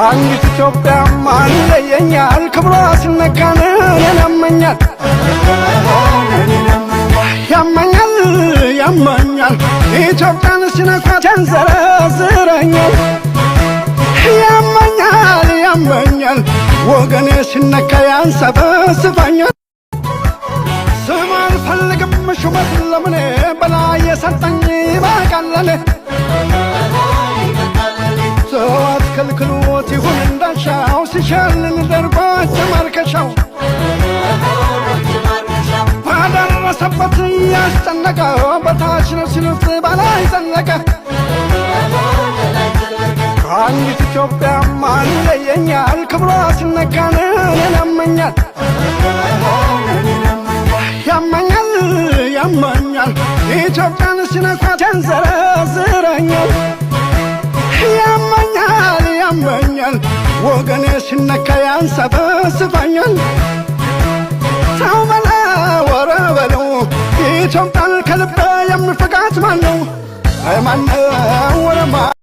አንዲት ኢትዮጵያ ማለየኛል ክብሯ ሲነካን ያመኛል ያመኛል ያመኛል ኢትዮጵያን ሲነኳት ያንዘረዝረኛል ያመኛል ያመኛል ወገኔ ሲነካ ያንሰበስበኛል ስም አልፈልግም ሹመት ለምኔ በላይ የሰጠኝ ይበቃለኔ ሰዋት ከልክሎት ይሁን እንዳሻው ሲሸልን ደርጓት ተማርከሻው ባደረሰበት ያስጨነቀው በታች ነው ሲሉት በላይ ዘለቀ አንዲት ኢትዮጵያ ማለየኛል ክብሯ ሲነካን ያመኛል ያመኛል ያመኛል ኢትዮጵያን ሲነኳት ያንዘረዝረኛል ያመኛል ያመኛል ወገኔ ሲነካ ያንሰበስበኛል ሰው በለው ወረ በለው ኢትዮጵያን ከልቤ የሚፈቃት ማነው ማነው